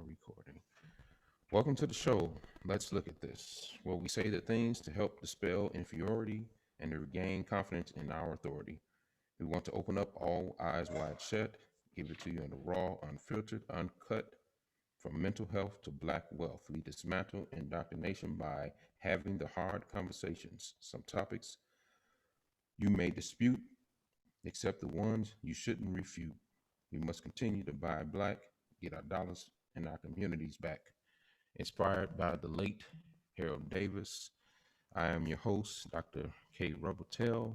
recording. Welcome to the show. Let's look at this, where we say the things to help dispel inferiority and to regain confidence in our authority. We want to open up all eyes wide shut, give it to you in the raw, unfiltered, uncut, from mental health to black wealth. We dismantle indoctrination by having the hard conversations. Some topics you may dispute, except the ones you shouldn't refute. We must continue to buy black, get our dollars and our communities back. Inspired by the late Harold Davis, I am your host, Dr. K. Rubatel,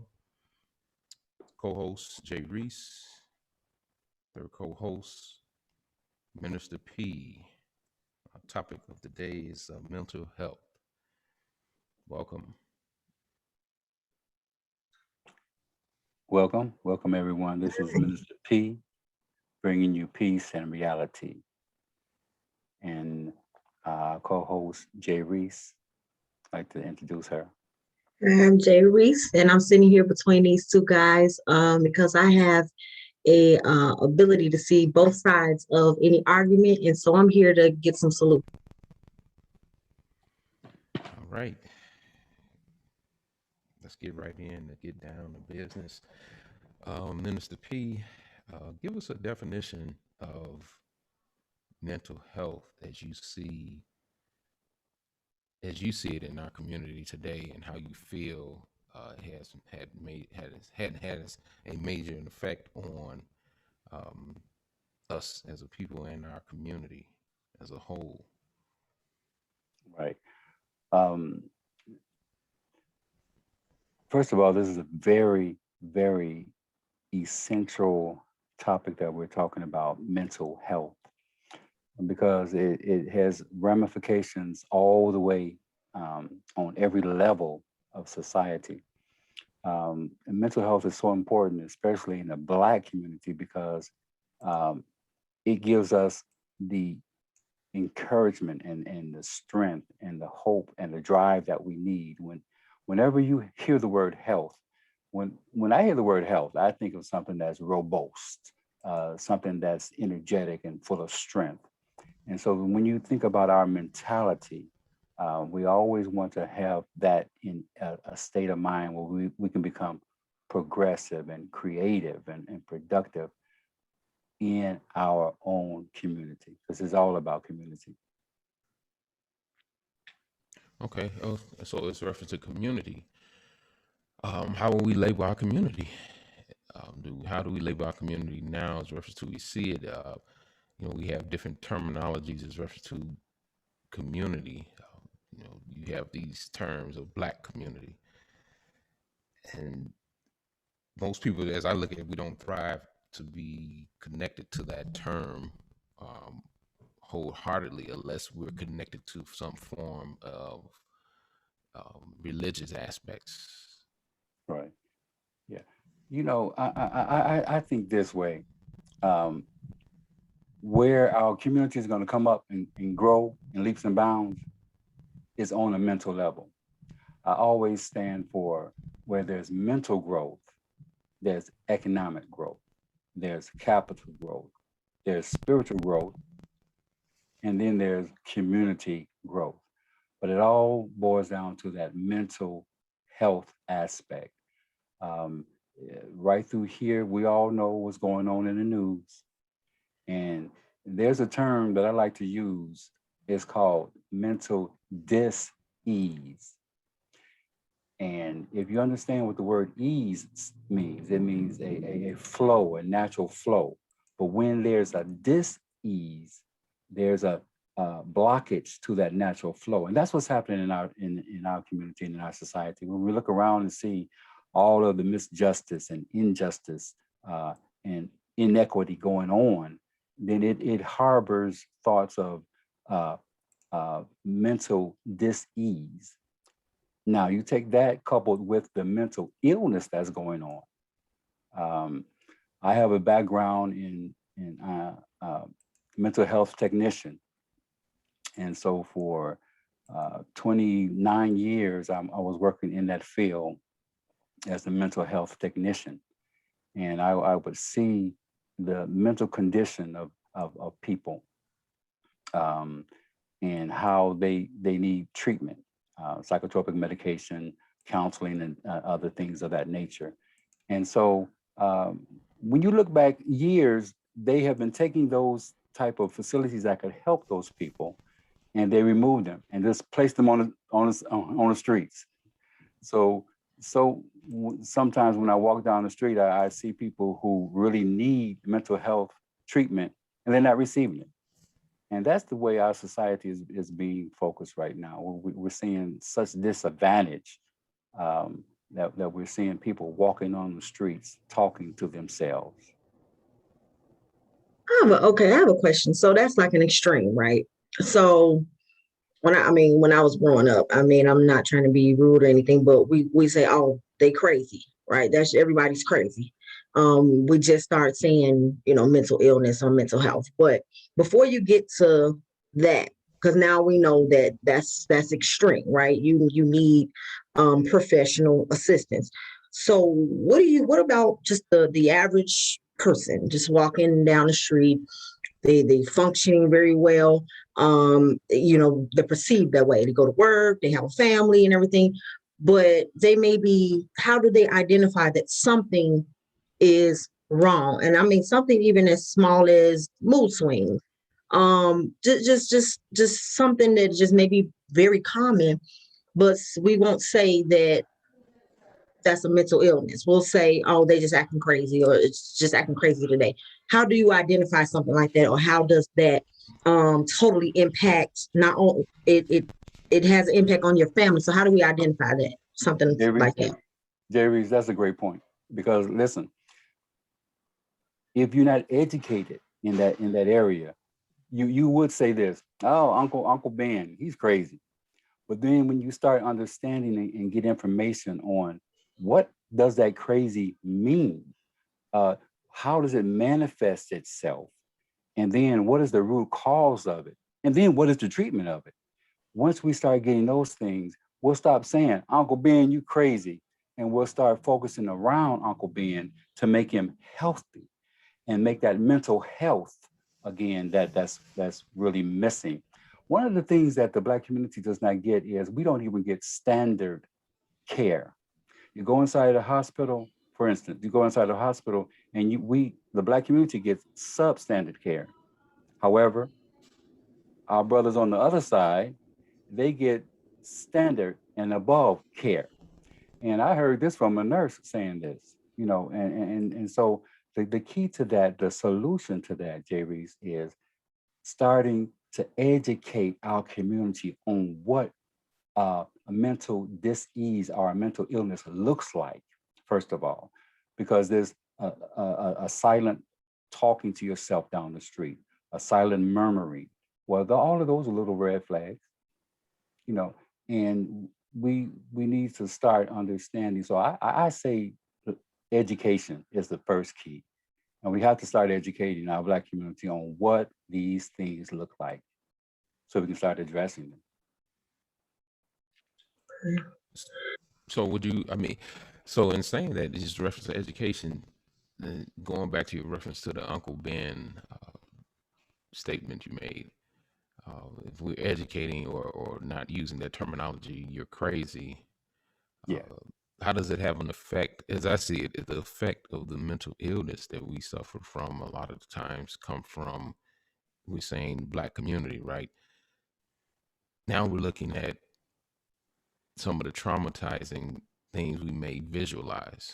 co-host Jay Reese, third co-host Minister P. Our topic of the day is mental health. Welcome. Welcome everyone. This is Minister P, bringing you peace and reality. And co-host Jay Reese, I'd like to introduce her. I'm Jay Reese, and I'm sitting here between these two guys because I have a ability to see both sides of any argument, and so I'm here to get some solutions. All right. Let's get right in to get down to business. Minister P, give us a definition of mental health as you see it in our community today, and how you feel has a major effect on us as a people and our community as a whole. Right. First of all, this is a very, very essential topic that we're talking about, mental health, because it has ramifications all the way on every level of society. And mental health is so important, especially in the Black community, because it gives us the encouragement and the strength and the hope and the drive that we need. Whenever you hear the word health, when I hear the word health, I think of something that's robust, something that's energetic and full of strength. And so when you think about our mentality, we always want to have that in a state of mind where we can become progressive and creative and productive in our own community, because it's all about community. Okay, so it's reference to community. How will we label our community? How do we label our community now as reference to we see it? We have different terminologies as reference to community. You have these terms of Black community, and most people, as I look at it, we don't thrive to be connected to that term wholeheartedly unless we're connected to some form of religious aspects. Right. Yeah. I think this way, where our community is going to come up and grow in leaps and bounds is on a mental level. I always stand for where there's mental growth, there's economic growth, there's capital growth, there's spiritual growth, and then there's community growth. But it all boils down to that mental health aspect. Right through here, we all know what's going on in the news. And there's a term that I like to use. It's called mental dis-ease. And if you understand what the word ease means, it means a flow, a natural flow. But when there's a dis-ease, there's a blockage to that natural flow. And that's what's happening in our community and in our society. When we look around and see all of the misjustice and injustice and inequity going on, then it harbors thoughts of mental dis-ease. Now, you take that coupled with the mental illness that's going on. I have a background in mental health technician. And so for 29 years, I was working in that field as a mental health technician. And I would see the mental condition of people. um, and how they need treatment, psychotropic medication, counseling, and other things of that nature. And so when you look back years, they have been taking those type of facilities that could help those people, and they removed them and just placed them on the streets. So sometimes when I walk down the street, I see people who really need mental health treatment, and they're not receiving it. And that's the way our society is being focused right now. We're seeing such disadvantage, that we're seeing people walking on the streets talking to themselves. I have a question. So that's like an extreme, right? So when I was growing up, I mean, I'm not trying to be rude or anything, but we say, oh, they crazy, right? That's everybody's crazy. We just start saying, mental illness or mental health. But before you get to that, because now we know that that's extreme, right? You need professional assistance. So what about just the average person just walking down the street? They functioning very well. They're perceived that way. They go to work, they have a family and everything, but they may be, how do they identify that something is wrong? And I mean something even as small as mood swings. Just something that just may be very common, but we won't say that that's a mental illness. We'll say, oh, they just acting crazy, or it's just acting crazy today. How do you identify something like that, or how does that totally impact not only it has an impact on your family? So how do we identify that something like that? Jerry, that's a great point, because listen, if you're not educated in that area, you would say this, oh, Uncle Ben, he's crazy. But then when you start understanding and get information on what does that crazy mean, how does it manifest itself, and then what is the root cause of it, and then what is the treatment of it? Once we start getting those things, we'll stop saying, Uncle Ben, you crazy, and we'll start focusing around Uncle Ben to make him healthy and make that mental health again that's really missing. One of the things that the Black community does not get is we don't even get standard care. You go inside a hospital, for instance, you go inside a hospital and the Black community gets substandard care. However, our brothers on the other side, they get standard and above care. And I heard this from a nurse saying this, and so the key to that, the solution to that, J. Reese, is starting to educate our community on what a mental dis-ease or a mental illness looks like, first of all, because there's a silent talking to yourself down the street, a silent murmuring. Well, all of those are little red flags, and we need to start understanding. So I say education is the first key. And we have to start educating our Black community on what these things look like so we can start addressing them. So so in saying that, just reference to education, and going back to your reference to the Uncle Ben statement you made, if we're educating or not using that terminology, you're crazy. Yeah. How does it have an effect? As I see it, the effect of the mental illness that we suffer from a lot of the times come from, we're saying, Black community, right? Now we're looking at some of the traumatizing things we may visualize.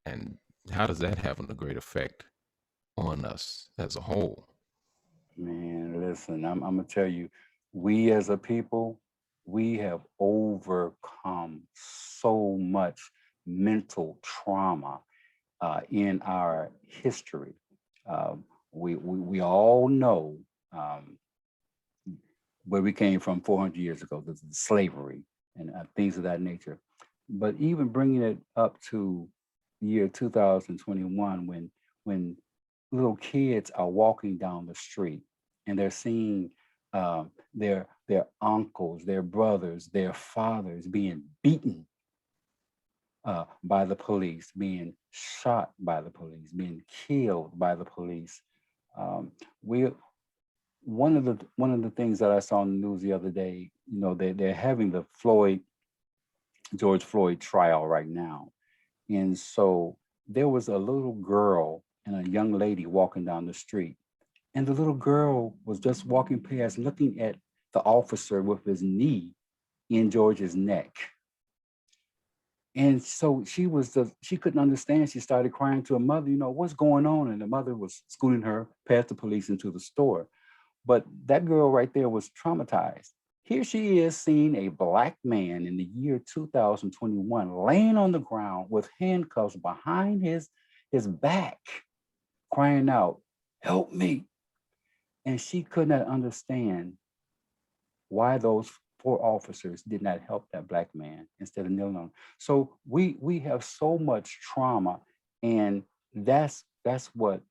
And how does that have a great effect on us as a whole? Man, listen, I'm gonna tell you, we as a people, we have overcome so much mental trauma in our history. We all know where we came from 400 years ago, the slavery and things of that nature. But even bringing it up to the year 2021, when little kids are walking down the street and they're seeing their uncles, their brothers, their fathers being beaten by the police, being shot by the police, being killed by the police. We one of the things that I saw in the news the other day, they're having the George Floyd trial right now. And so there was a little girl and a young lady walking down the street. And the little girl was just walking past, looking at the officer with his knee in George's neck. And so she couldn't understand. She started crying to her mother, what's going on? And the mother was scooting her past the police into the store. But that girl right there was traumatized. Here she is seeing a Black man in the year 2021 laying on the ground with handcuffs behind his back, crying out, help me. And she could not understand why those 4 officers did not help that Black man instead of kneeling on him. So we have so much trauma, and that's what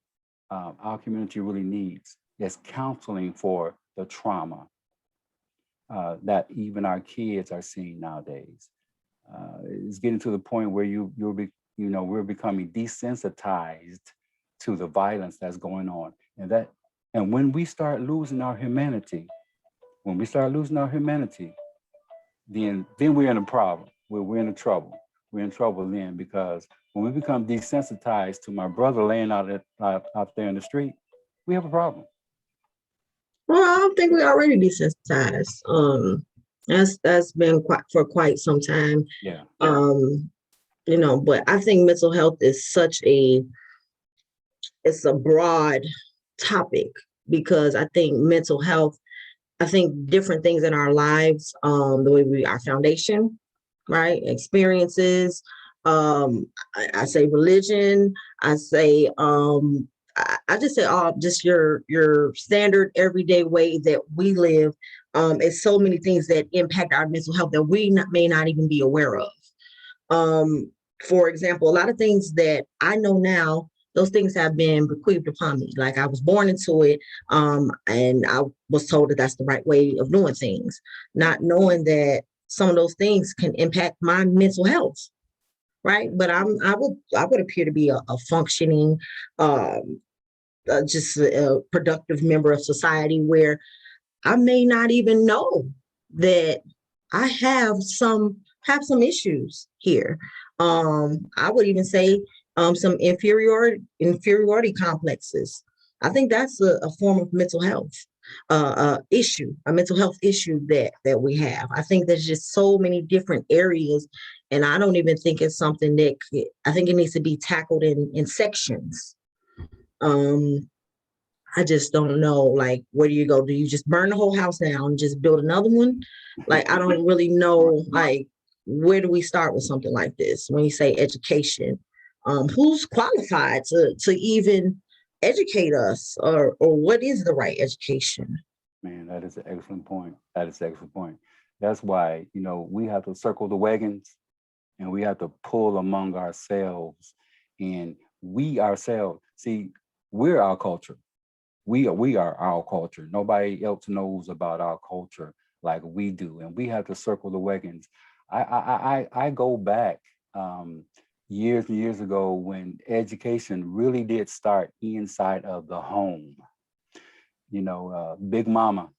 our community really needs, is counseling for the trauma that even our kids are seeing nowadays. It's getting to the point where we're becoming desensitized to the violence that's going on, and when we start losing our humanity, then we're in a problem. We're in a trouble. We're in trouble then, because when we become desensitized to my brother laying out there in the street, we have a problem. Well, I don't think we already desensitized. That's been for quite some time. Yeah. But I think mental health is it's a broad topic, because I think mental health, I think different things in our lives, the way our foundation, right? Experiences, I say religion, I say, I just say just your standard everyday way that we live. It's so many things that impact our mental health that we may not even be aware of. For example, a lot of things that I know now, those things have been bequeathed upon me. Like, I was born into it, and I was told that that's the right way of doing things, not knowing that some of those things can impact my mental health. Right. But I would appear to be a functioning, just a productive member of society, where I may not even know that I have some issues here. I would even say some inferiority complexes. I think that's a form of mental health issue, a mental health issue that we have. I think there's just so many different areas, and I don't even think it's something that I think it needs to be tackled in sections. I just don't know, like, where do you go? Do you just burn the whole house down and just build another one? Like, I don't really know, like, where do we start with something like this? When you say education, who's qualified to even educate us, or what is the right education? Man, that is an excellent point. That's why, we have to circle the wagons, and we have to pull among ourselves. And we ourselves, see, we're our culture. We are our culture. Nobody else knows about our culture like we do, and we have to circle the wagons. I go back years and years ago when education really did start inside of the home. Big Mama,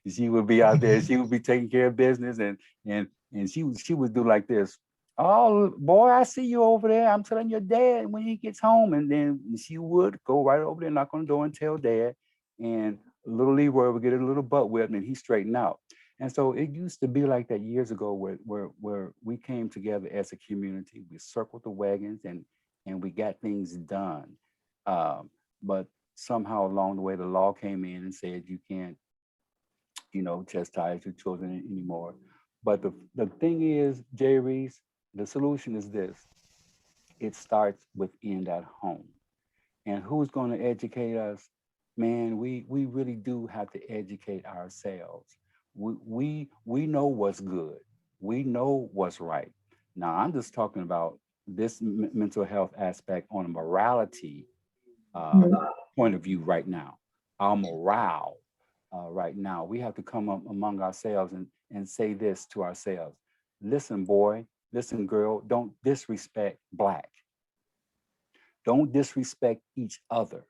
she would be out there. She would be taking care of business, and she would do like this. Oh, boy, I see you over there. I'm telling your dad when he gets home. And then she would go right over there, knock on the door, and tell dad. And little Leroy would get a little butt whipped, and he straightened out. And so it used to be like that years ago, where we came together as a community. We circled the wagons, and we got things done. But somehow along the way, the law came in and said you can't, chastise your children anymore. But the thing is, Jay Reese, the solution is this. It starts within that home. And who's going to educate us? Man, we really do have to educate ourselves. We know what's good. We know what's right. Now, I'm just talking about this mental health aspect on a morality point of view right now. Our morale right now. We have to come up among ourselves and say this to ourselves. Listen, boy, listen, girl, don't disrespect Black. Don't disrespect each other.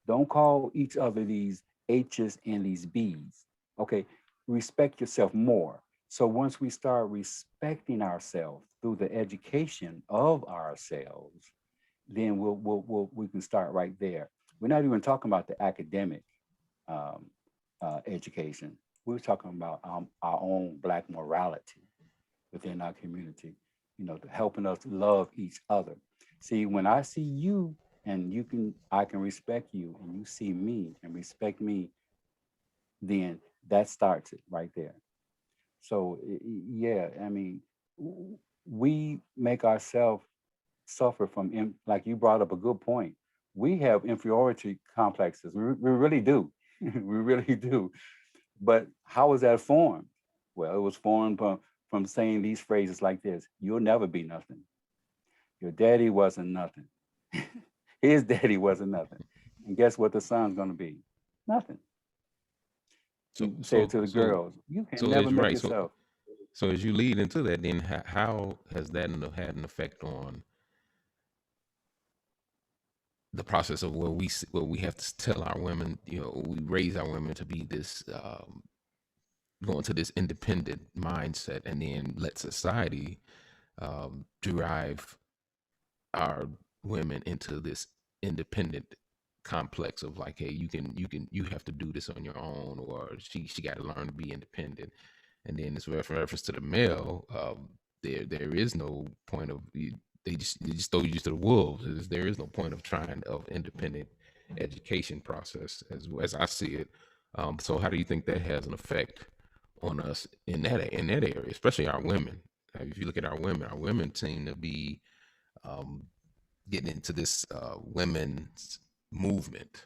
Don't call each other these H's and these B's. Okay, respect yourself more. So once we start respecting ourselves through the education of ourselves, then we can start right there. We're not even talking about the academic um, education. We're talking about our own Black morality within our community, helping us love each other. See, when I see you and I can respect you and you see me and respect me, then that starts it right there. So yeah, I mean, we make ourselves suffer from, like you brought up a good point. We have inferiority complexes. We really do. We really do. But how was that formed? Well, it was formed from saying these phrases like this: "You'll never be nothing. Your daddy wasn't nothing. His daddy wasn't nothing." And guess what the son's going to be? Nothing. So, You say it so, to the so, girls: "You can so never as make right. So, yourself." so as you lead into that, then how has that had an effect on the process of where we have to tell our women, we raise our women to be this, go into this independent mindset, and then let society drive our women into this independent complex of like, hey, you have to do this on your own, or she got to learn to be independent. And then this reference to the male, there is no point of they just throw you to the wolves. There is no point of trying of independent education process as I see it. So how do you think that has an effect on us in that area, especially our women? If you look at our women seem to be um, getting into this women's movement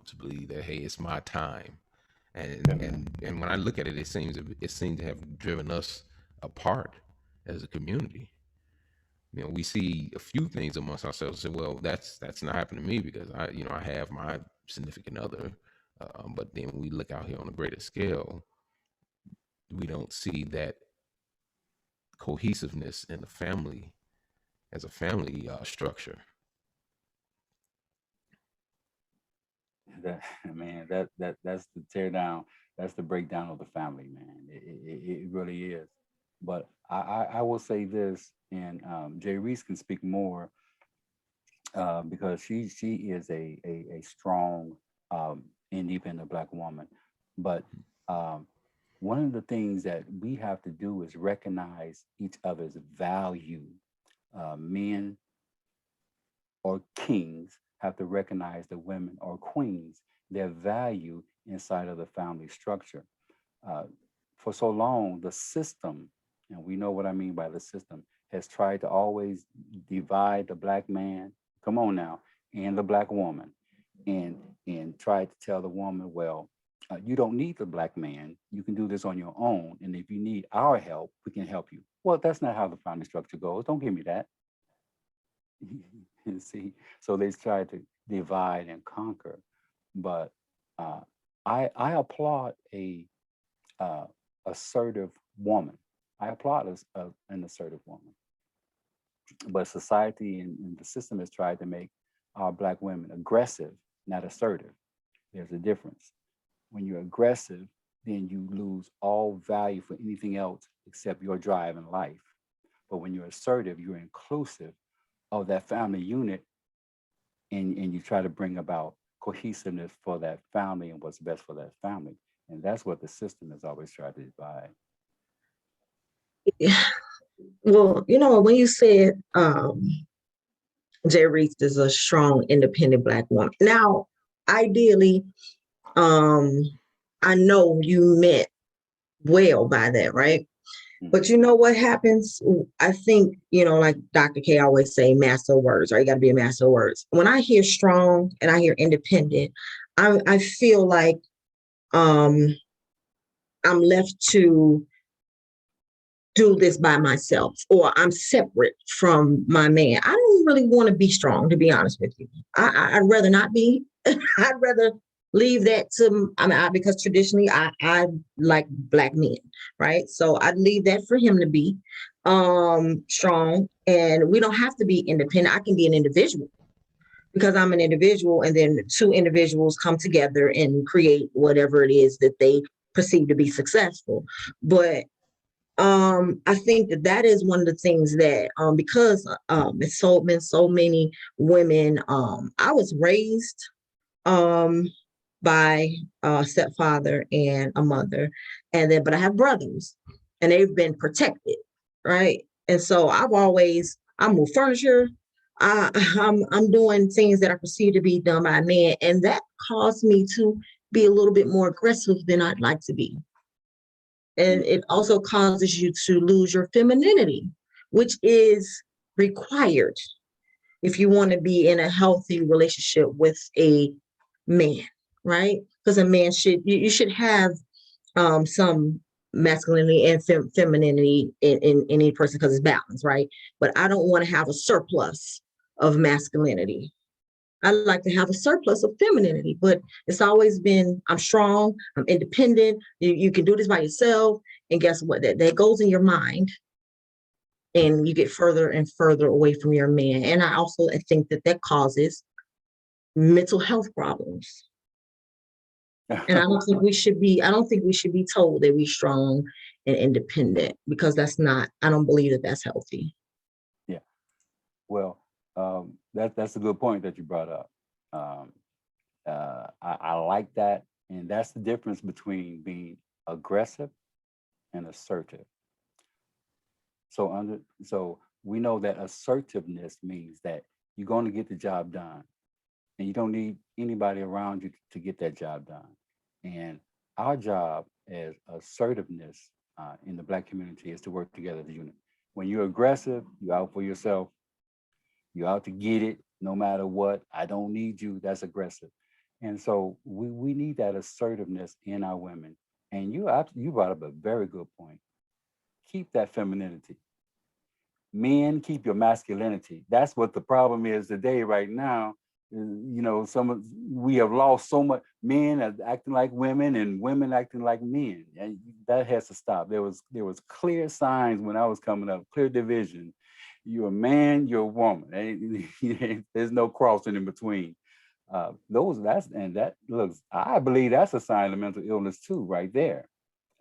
to believe that, hey, it's my time, and Yeah. and when I look at it, it seems to have driven us apart as a community. We see a few things amongst ourselves and say, well, that's not happening to me because I have my significant other, but then when we look out here on a greater scale, we don't see that cohesiveness in the family as a family structure. That man, that's the tear down. That's the breakdown of the family, man. It really is. But I will say this, and Jay Reese can speak more because she is a strong, independent Black woman. But um, one of the things that we have to do is recognize each other's value. Men or kings have to recognize the women or queens, their value inside of the family structure. Uh, for so long, the system, and we know what I mean by the system, has tried to always divide the Black man, come on now, and the Black woman, and try to tell the woman, well, you don't need the Black man. You can do this on your own. And if you need our help, we can help you. Well, that's not how the family structure goes. Don't give me that. See, so they try to divide and conquer. But uh, I applaud a assertive woman. I applaud an assertive woman. But society and the system has tried to make our Black women aggressive, not assertive. There's a difference. When you're aggressive, then you lose all value for anything else except your drive in life. But when you're assertive, you're inclusive of that family unit, and you try to bring about cohesiveness for that family and what's best for that family. And that's what the system has always tried to divide. Well, when you said Jay Reese is a strong, independent Black woman. Now, ideally, I know you meant well by that, right? But you know what happens? I think, like Dr. K always say, master of words, right? You got to be a master of words. When I hear strong and I hear independent, I feel like I'm left to do this by myself, or I'm separate from my man. I don't really want to be strong, to be honest with you. I'd rather not be. I'd rather leave that to, because traditionally I like Black men, right? So I'd leave that for him to be strong, and we don't have to be independent. I can be an individual, because I'm an individual, and then two individuals come together and create whatever it is that they perceive to be successful. But I think that that is one of the things that because it's been so many women. I was raised um by a stepfather and a mother, and then but I have brothers, and they've been protected, right? And so I move furniture. I'm doing things that are perceived to be done by a man, and that caused me to be a little bit more aggressive than I'd like to be. And it also causes you to lose your femininity, which is required if you want to be in a healthy relationship with a man, right? Because a man you should have some masculinity and femininity in any person because it's balanced, right? But I don't want to have a surplus of masculinity. I like to have a surplus of femininity, but it's always been I'm strong, I'm independent, you can do this by yourself. And guess what? That goes in your mind, and you get further and further away from your man. And I also think that that causes mental health problems. And I don't think we should be told that we're strong and independent, because I don't believe that that's healthy. Yeah. Well, that's a good point that you brought up. I like that, and that's the difference between being aggressive and assertive. So we know that assertiveness means that you're going to get the job done, and you don't need anybody around you to get that job done. And our job as assertiveness in the Black community is to work together as a unit. When you're aggressive, you're out for yourself. You're out to get it, no matter what. I don't need you. That's aggressive. And so we need that assertiveness in our women. And you brought up a very good point. Keep that femininity. Men, keep your masculinity. That's what the problem is today, right now. We have lost so much. Men are acting like women, and women acting like men. And that has to stop. There was clear signs when I was coming up, clear division. You're a man, you're a woman. There's no crossing in between. I believe that's a sign of mental illness too, right there.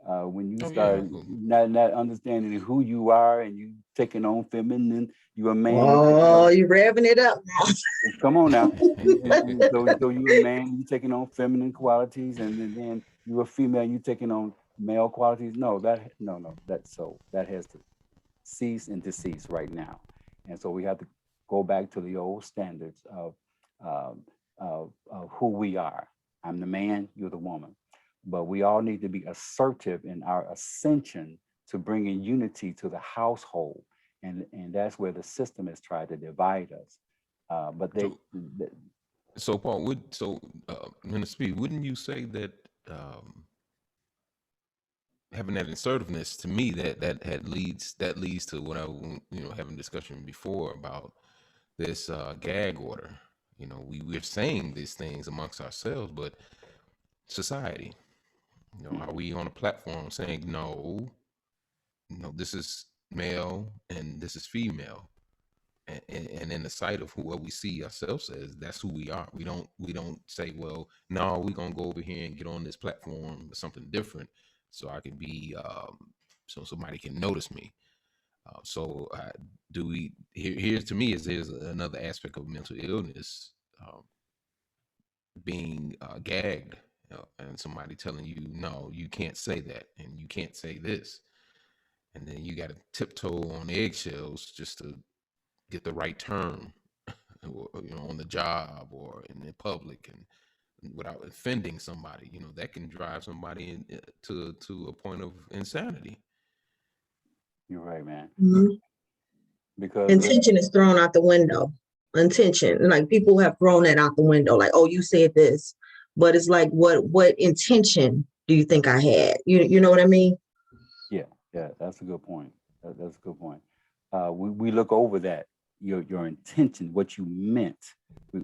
When you start not understanding who you are, and you taking on feminine, you're a man. Oh, you're revving it up now. Come on now. So you're a man, you taking on feminine qualities, and then you're a female, you taking on male qualities. No, that has to cease and desist right now. And so we have to go back to the old standards of who we are. I'm the man, you're the woman. But we all need to be assertive in our ascension to bringing unity to the household. And that's where the system has tried to divide us. So Paul, Minister Speed, wouldn't you say that having that assertiveness, to me, that leads to what I having discussion before about this gag order. We're saying these things amongst ourselves, but society, are we on a platform saying no, this is male and this is female, and in the sight of what we see ourselves as, that's who we are. We don't say, well, no, we're gonna go over here and get on this platform or something different, so I can be so somebody can notice me. Here's to me is there's another aspect of mental illness, being gagged, and somebody telling you, no, you can't say that, and you can't say this, and then you got to tiptoe on eggshells just to get the right term, on the job or in the public, and without offending somebody. That can drive somebody to a point of insanity. You're right, man. Mm-hmm. Because intention is thrown out the window. Intention, like people have thrown that out the window. Like, oh, you said this, but it's like, what intention do you think I had? You know what I mean? Yeah, that's a good point. That's a good point. We look over that, your intention, what you meant. We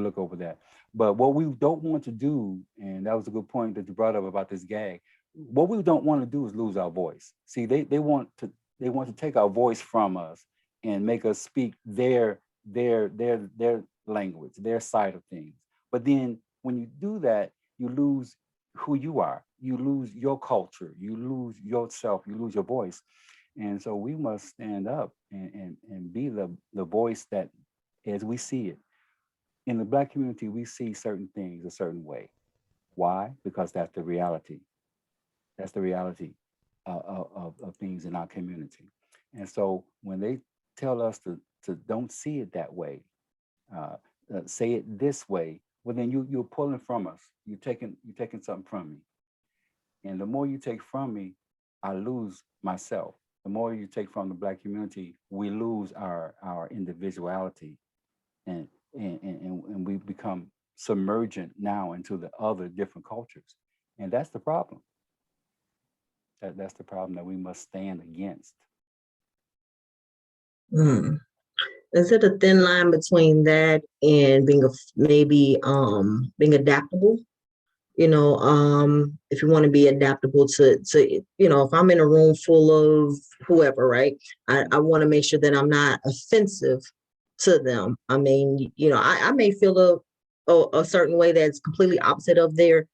look over that. But what we don't want to do, and that was a good point that you brought up about this gag. What we don't want to do is lose our voice. See, they want to take our voice from us and make us speak their language, their side of things. But then when you do that, you lose who you are. You lose your culture. You lose yourself. You lose your voice. And so we must stand up and be the voice that, as we see it, in the Black community, we see certain things a certain way. Why? Because that's the reality. That's the reality of things in our community. And so when they tell us to don't see it that way, uh, say it this way, well then you're pulling from us. You're taking something from me. And the more you take from me, I lose myself. The more you take from the Black community, we lose our individuality, and and we become submergent now into the other different cultures. And that's the problem. That's the problem that we must stand against. Hmm. Is it a thin line between that and being maybe being adaptable? If you want to be adaptable to if I'm in a room full of whoever, right? I want to make sure that I'm not offensive to them. I mean, I may feel a certain way that's completely opposite of their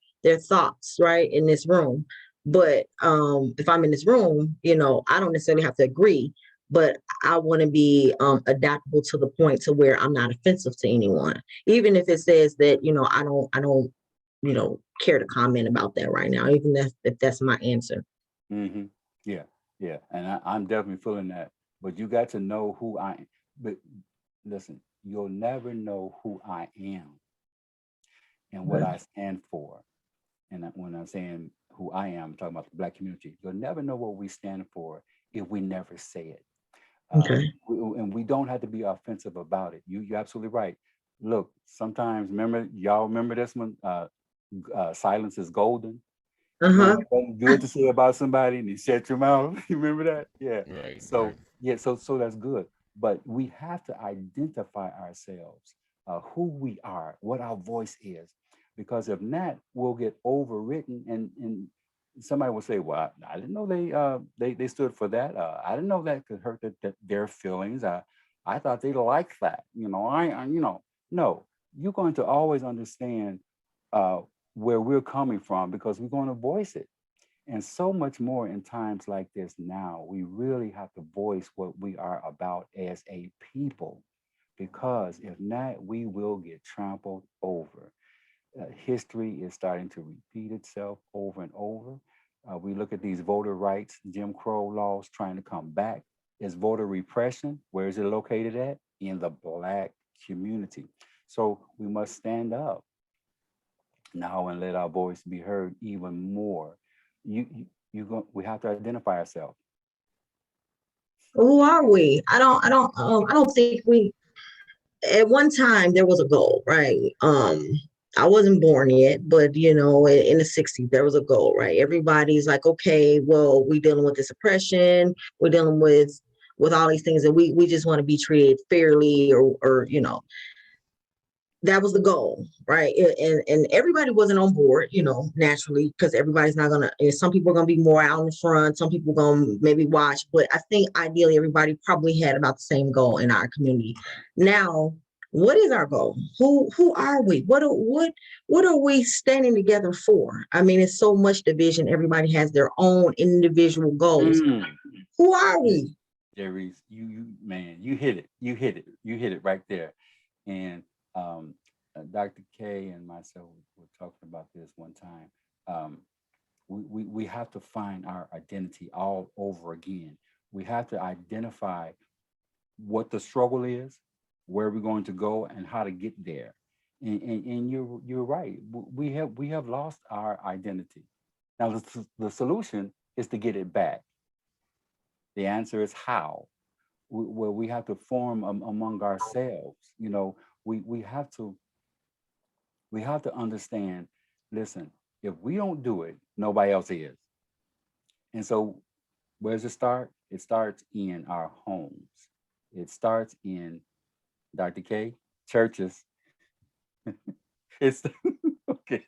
thoughts, right, in this room. But if I'm in this room, I don't necessarily have to agree, but I want to be adaptable to the point to where I'm not offensive to anyone, even if it says that I don't care to comment about that right now, even if that's my answer. Hmm. Yeah, yeah, and I'm definitely feeling that. But you got to know who I am. But listen, you'll never know who I am and what Okay. I stand for. And when I'm saying who I am, I'm talking about the Black community. You'll never know what we stand for if we never say it. Okay. And we don't have to be offensive about it. You're absolutely right. Look, sometimes y'all remember this one? Silence is golden. You don't Uh-huh. have something good to say about somebody and you shut your mouth. You remember that? Yeah. Right, So right. yeah, so that's good. But we have to identify ourselves, who we are, what our voice is, because if not, we'll get overwritten, and somebody will say, "Well, I didn't know they stood for that. I didn't know that could hurt their feelings. I thought they liked that. No, you're going to always understand uh, where we're coming from because we're going to voice it. And so much more in times like this now, we really have to voice what we are about as a people, because if not, we will get trampled over. History is starting to repeat itself over and over. We look at these voter rights, Jim Crow laws trying to come back. Is voter repression? Where is it located at? In the Black community. So we must stand up now and let our voice be heard even more. We have to identify ourselves. Who are we? I don't think we at one time there was a goal, right? I wasn't born yet, but in the 60s there was a goal, right? Everybody's like, okay, well, we dealing with this oppression, we're dealing with all these things, and we just want to be treated fairly, or that was the goal, right? And everybody wasn't on board, naturally, because everybody's not gonna. Some people are gonna be more out in the front. Some people gonna maybe watch, but I think ideally everybody probably had about the same goal in our community. Now, what is our goal? Who are we? What are we standing together for? I mean, it's so much division. Everybody has their own individual goals. Mm. Who are Yeah, we? Jerry, man, you hit it. You hit it right there. And Dr. K and myself were talking about this one time. Um, we have to find our identity all over again. We have to identify what the struggle is, where we're going to go, and how to get there. And you're right. We have lost our identity. Now the solution is to get it back. The answer is how. Where we have to form among ourselves. We have to understand. Listen, if we don't do it, nobody else is. And so, where does it start? It starts in our homes. It starts in Dr. K churches. It's okay.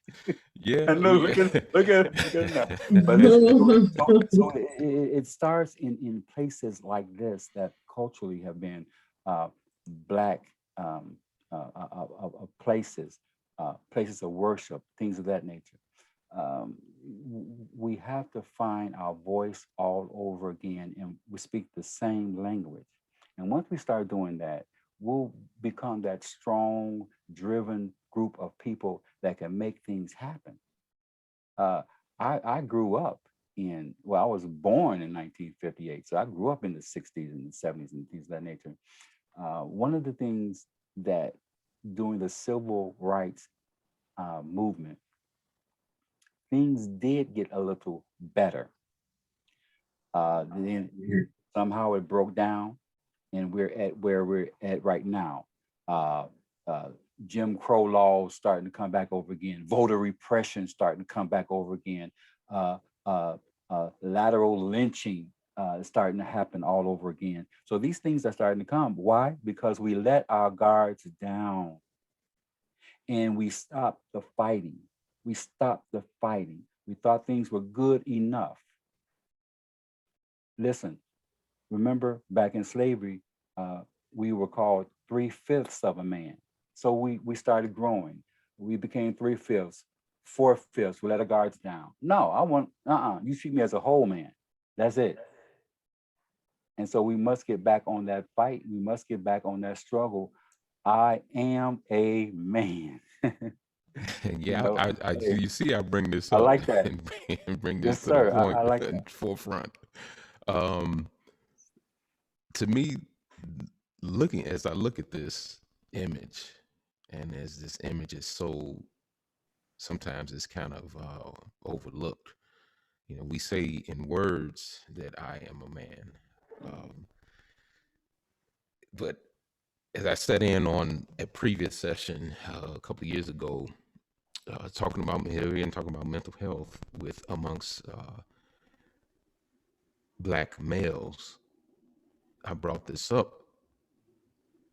Yeah, I know. we Look at it now. But listen, so it starts in places like this that culturally have been Black of places, places of worship, things of that nature. We have to find our voice all over again, and we speak the same language. And once we start doing that, we'll become that strong, driven group of people that can make things happen. Uh, I grew up I was born in 1958, so I grew up in the 60s and the 70s and things of that nature. One of the things that during the civil rights movement, things did get a little better. Then somehow it broke down, and we're at where we're at right now. Uh, uh, Jim Crow laws starting to come back over again, voter repression starting to come back over again, uh, uh, lateral lynching is starting to happen all over again. So these things are starting to come. Why? Because we let our guards down and we stopped the fighting. We stopped the fighting. We thought things were good enough. Listen, remember back in slavery, we were called 3/5 of a man. So we started growing. We became 3/5, 4/5. We let our guards down. No, I want, you treat me as a whole man. That's it. And so we must get back on that fight. We must get back on that struggle. I am a man. Yeah, know, you see, I bring this I up like that. and bring this Yes, to the sir. point I like that. forefront. To me, as I look at this image, and as this image is so, sometimes it's kind of overlooked. You know, we say in words that I am a man, but as I sat in on a previous session a couple of years ago, talking about mental health with amongst Black males, I brought this up,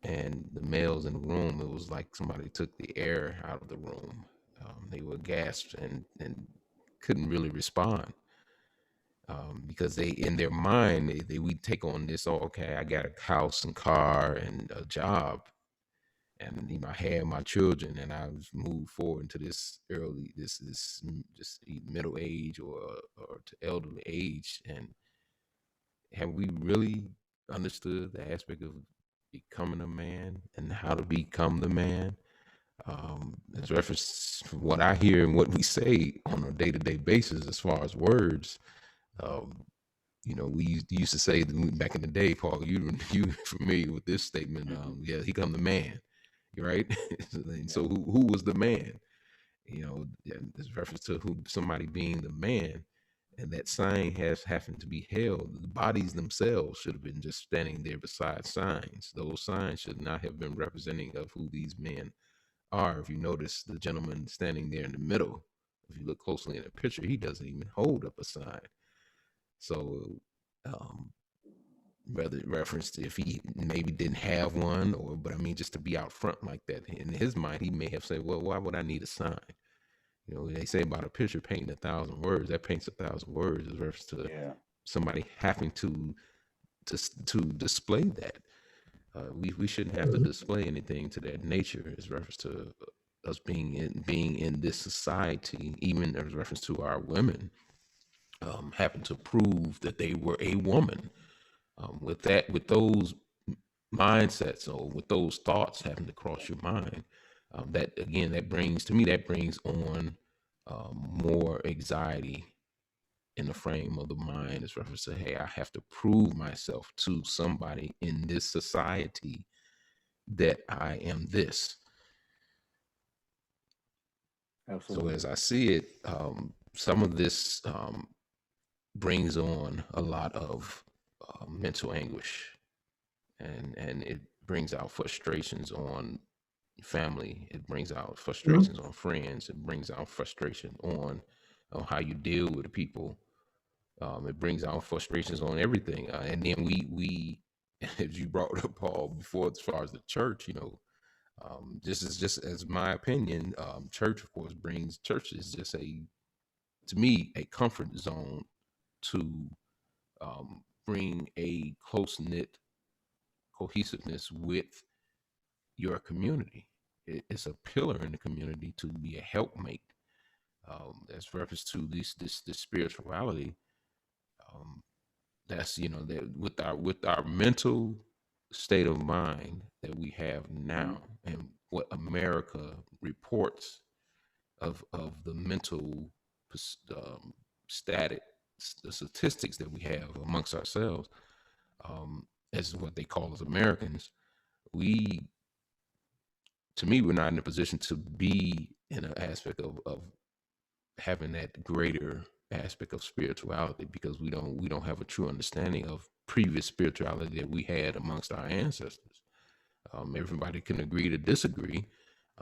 and the males in the room, it was like somebody took the air out of the room. They were gasped and couldn't really respond, because they, in their mind, we take on this, oh, okay, I got a house and car and a job, and I had my children, and I was moved forward into this just middle age or to elderly age. And have we really understood the aspect of becoming a man and how to become the man? As reference to what I hear and what we say on a day-to-day basis as far as words, um, we used to say back in the day, Paul, you familiar with this statement? Yeah, he come the man, right? And so who was the man? There's reference to somebody being the man, and that sign has happened to be held. The bodies themselves should have been just standing there beside signs. Those signs should not have been representing of who these men are. If you notice the gentleman standing there in the middle, if you look closely in the picture, he doesn't even hold up a sign. So, whether reference to if he maybe didn't have one, but I mean, just to be out front like that, in his mind, he may have said, well, why would I need a sign? They say about a picture painting 1,000 words. That paints 1,000 words as reference to somebody having to display that. We shouldn't have to display anything to that nature as reference to us being in this society, even as reference to our women, having to prove that they were a woman. With those mindsets, or with those thoughts having to cross your mind, that brings on more anxiety in the frame of the mind, as reference to, hey, I have to prove myself to somebody in this society that I am this. Absolutely. So as I see it, some of this brings on a lot of mental anguish, and it brings out frustrations on family. It brings out frustrations on friends. It brings out frustration on how you deal with people. It brings out frustrations on everything. And then we, as you brought up, Paul, before, as far as the church, this is just as my opinion. Church, of course, church is just to me, a comfort zone to bring a close knit cohesiveness with your community. It's a pillar in the community to be a helpmate. As reference to this spirituality, um, that's that with our mental state of mind that we have now, and what America reports of the mental static, the statistics that we have amongst ourselves, as what they call as Americans. We, to me, we're not in a position to be in an aspect of having that greater aspect of spirituality, because we don't have a true understanding of previous spirituality that we had amongst our ancestors. Everybody can agree to disagree,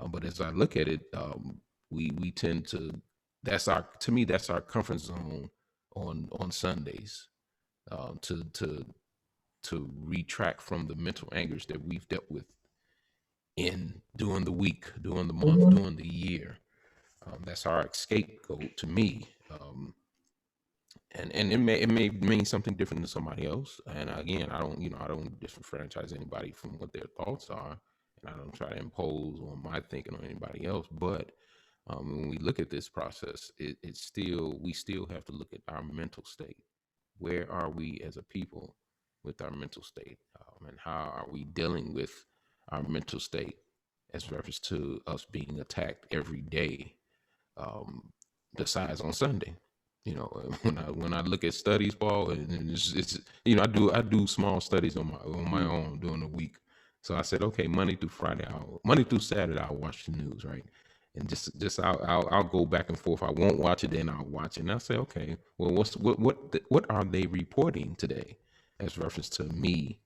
but as I look at it, we tend to, to me that's our comfort zone on Sundays, to retract from the mental anguish that we've dealt with in during the week, during the month, Mhm. during the year. That's our scapegoat to me. And it may mean something different to somebody else. And again, I don't disenfranchise anybody from what their thoughts are, and I don't try to impose on my thinking on anybody else. But when we look at this process, we still have to look at our mental state. Where are we as a people with our mental state, and how are we dealing with our mental state as reference to us being attacked every day, um, besides on Sunday. When I look at studies, Paul, and it's I do small studies on my Mm. own during the week. So I said, okay, Monday through Saturday, I'll watch the news, right? And just I'll go back and forth. I won't watch it, then I'll watch it, and I'll say, okay, well, what are they reporting today as reference to me,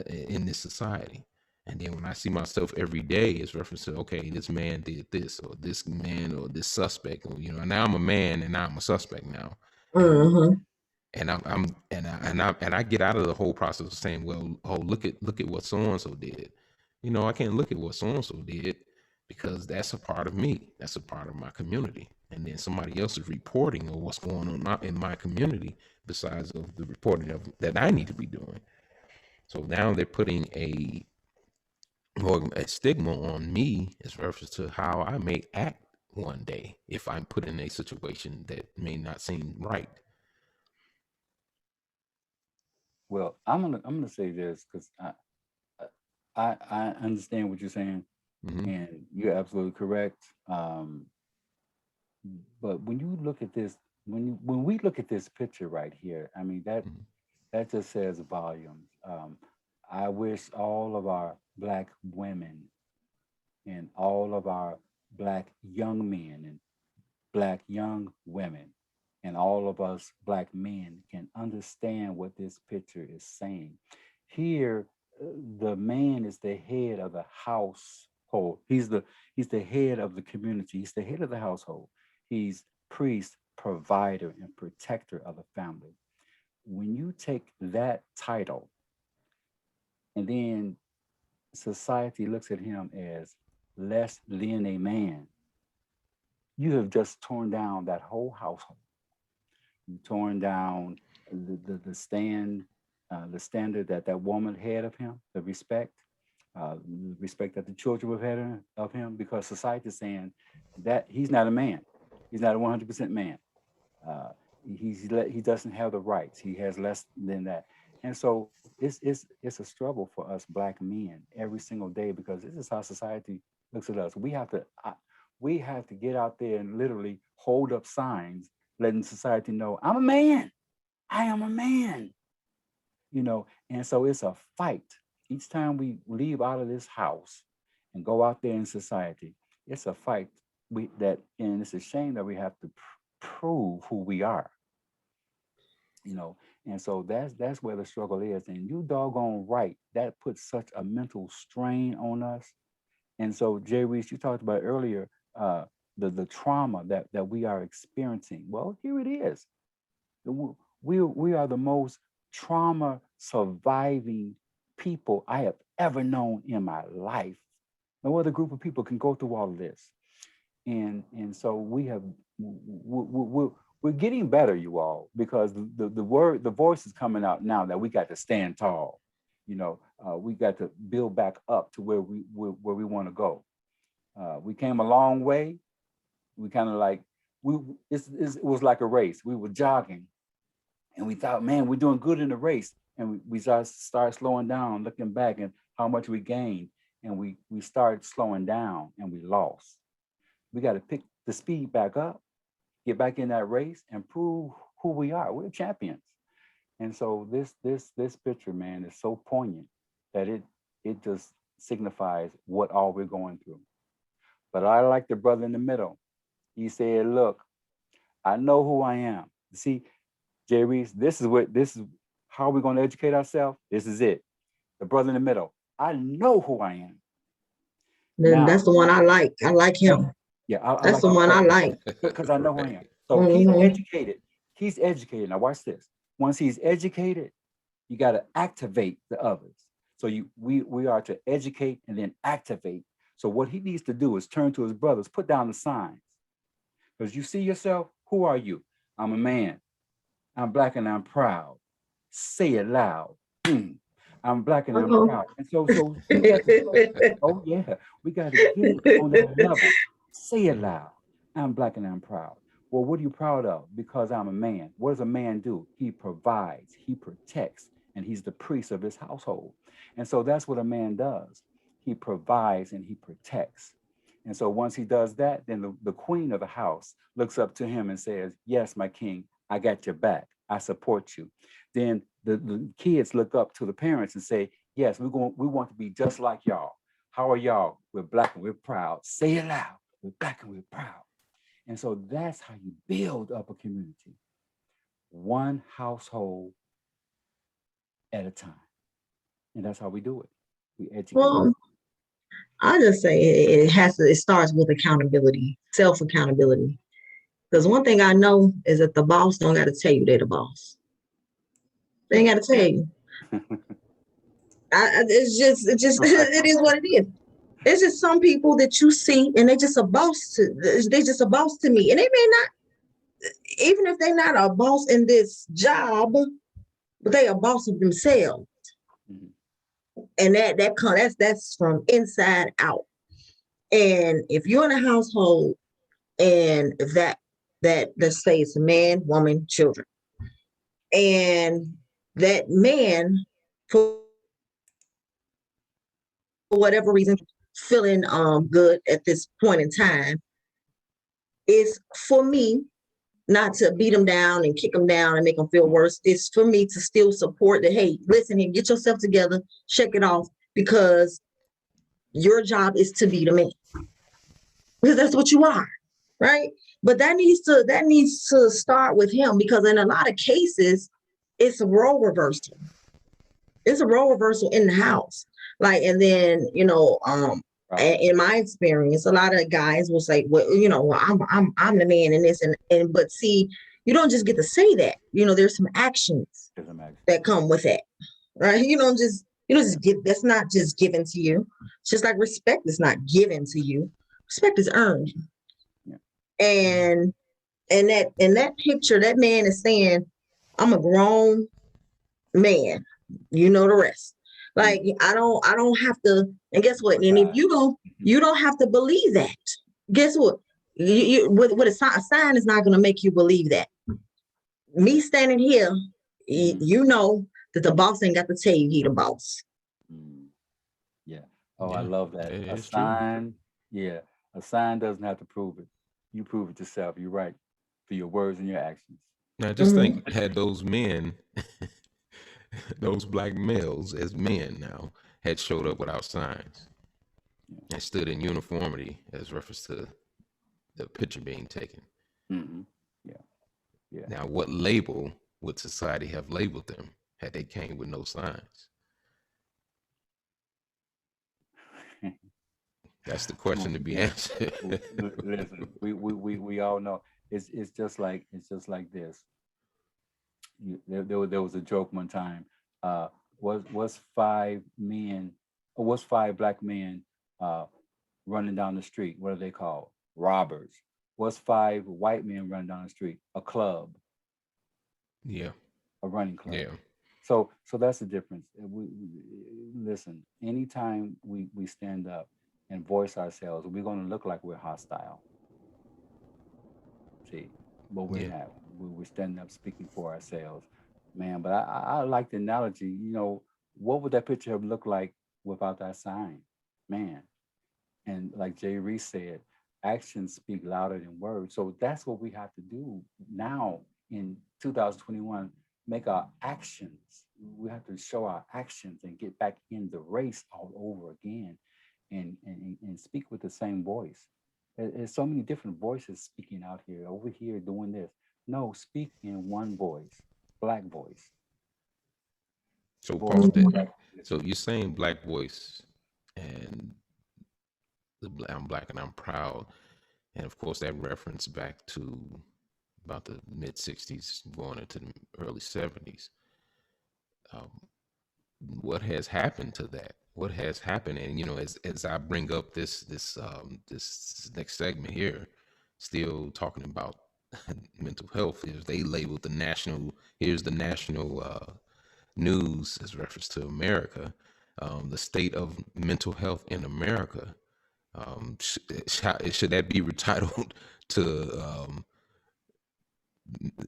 in this society? And then when I see myself every day, it's reference to, okay, this man did this, or this man, or this suspect, or now I'm a man, and now I'm a suspect now, and Mhm. I get out of the whole process of saying, well, oh, look at what so and so did. I can't look at what so and so did, because that's a part of me. That's a part of my community. And then somebody else is reporting on what's going on in my community, besides of the reporting of that I need to be doing. So now they're putting a stigma on me as reference to how I may act one day if I'm put in a situation that may not seem right. Well, I'm gonna say this because I understand what you're saying, Hmm. and you're absolutely correct. But when you look at this, when we look at this picture right here, I mean that just says volumes. I wish all of our black women and all of our black young men and black young women and all of us black men can understand what this picture is saying. Here, the man is the head of the household. He's the head of the community. He's the head of the household. He's priest, provider, and protector of the family. When you take that title and then society looks at him as less than a man, you have just torn down that whole household. You torn down the standard that that woman had of him, the respect that the children have had of him, because society is saying that he's not a man. He's not a 100% man. Uh, he doesn't have the rights. He has less than that. And so it's a struggle for us black men every single day, because this is how society looks at us. We have to get out there and literally hold up signs, letting society know I'm a man. I am a man. And so it's a fight each time we leave out of this house and go out there in society. It's a fight. And it's a shame that we have to prove who we are. you know and so that's where the struggle is, and you doggone right, that puts such a mental strain on us. And so, Jay Reese, you talked about earlier, the trauma that we are experiencing. Well, here it is. We are the most trauma surviving people I have ever known in my life. No other group of people can go through all of this. And so we're getting better, you all, because the voice is coming out now that we got to stand tall. We got to build back up to where we want to go. We came a long way. We kind of like it was like a race. We were jogging, and we thought, man, we're doing good in the race, and we start slowing down, looking back and how much we gained, and we started slowing down, and we lost. We got to pick the speed back up, get back in that race, and prove who we are. We're champions. And so this picture, man, is so poignant that it just signifies what all we're going through. But I like the brother in the middle. He said, look, I know who I am. See, Jay Reese, this is how we're going to educate ourselves. This is it. The brother in the middle. I know who I am. Then that's the one I like. I like him. Yeah, that's like the one I like. Because I know who I am. So he's educated. He's educated. Now watch this. Once he's educated, you got to activate the others. So we are to educate and then activate. So what he needs to do is turn to his brothers, put down the signs. Because you see yourself, who are you? I'm a man. I'm black and I'm proud. Say it loud. I'm black and I'm proud. And so oh yeah, we got to get it on that level. Say it loud. I'm black and I'm proud. Well, what are you proud of? Because I'm a man. What does a man do? He provides, he protects, and he's the priest of his household. And so that's what a man does. He provides and he protects. And so once he does that, then the queen of the house looks up to him and says, yes, my king, I got your back. I support you. Then the kids look up to the parents and say, yes, we want to be just like y'all. How are y'all? We're black and we're proud. Say it loud. We're black and we're proud. And so that's how you build up a community. One household at a time. And that's how we do it. We educate. Well, I just say it starts with accountability, self-accountability. Because one thing I know is that the boss don't got to tell you they're the boss. They ain't got to tell you. It is what it is. There's just some people that you see and they just a boss to me. And they may not, even if they're not a boss in this job, but they are a boss of themselves. And that's from inside out. And if you're in a household and that let's say it's a man, woman, children, and that man for whatever reason feeling good at this point in time, is for me not to beat them down and kick them down and make them feel worse. It's for me to still support that, hey, listen here, get yourself together, shake it off, because your job is to be the man. Because that's what you are, right? But that needs to start with him, because in a lot of cases, it's a role reversal. It's a role reversal in the house. Like, and then, in my experience, a lot of guys will say, well, I'm the man in this, and but see, you don't just get to say that. There's some actions that come with that, right? You don't just get, that's not just given to you. It's just like respect is not given to you. Respect is earned. Yeah. And that picture, that man is saying, I'm a grown man. You know the rest. Like, I don't have to, and guess what? And if you don't have to believe that. Guess what? With a sign is not going to make you believe that. Me standing here, you know that the boss ain't got to tell you he the boss. Yeah. Oh, yeah. I love that. A sign, yeah. A sign doesn't have to prove it. You prove it yourself. You're right. Through your words and your actions. Now, just think, had those men, those black males as men now, had showed up without signs and stood in uniformity as reference to the picture being taken. Mm-hmm. Yeah. Yeah. Now, what label would society have labeled them had they came with no signs? That's the question to be answered. Listen, we all know it's just like this. There was a joke one time. Was 5 black men running down the street? What are they called? Robbers. Was 5 white men running down the street? A club. Yeah. A running club. Yeah. So that's the difference. Listen. Anytime we stand up and voice ourselves, we're going to look like we're hostile. See, but we're Yeah. not. We're standing up, speaking for ourselves, man. But I like the analogy. What would that picture have looked like without that sign, man? And like Jay Reese said, actions speak louder than words. So that's what we have to do now in 2021. Make our actions. We have to show our actions and get back in the race all over again, and speak with the same voice. There's so many different voices speaking out here. Over here doing this. No, speak in one voice, black voice. So Voice Paul, of the that, black so community. you're saying black voice, and I'm black and I'm proud, and of course that reference back to about the mid '60s going into the early '70s. Um, what has happened to that? What has happened? And as I bring up this next segment here, still talking about mental health, is they labeled the national. Here's the national news as reference to America, the state of mental health in America. Should that be retitled to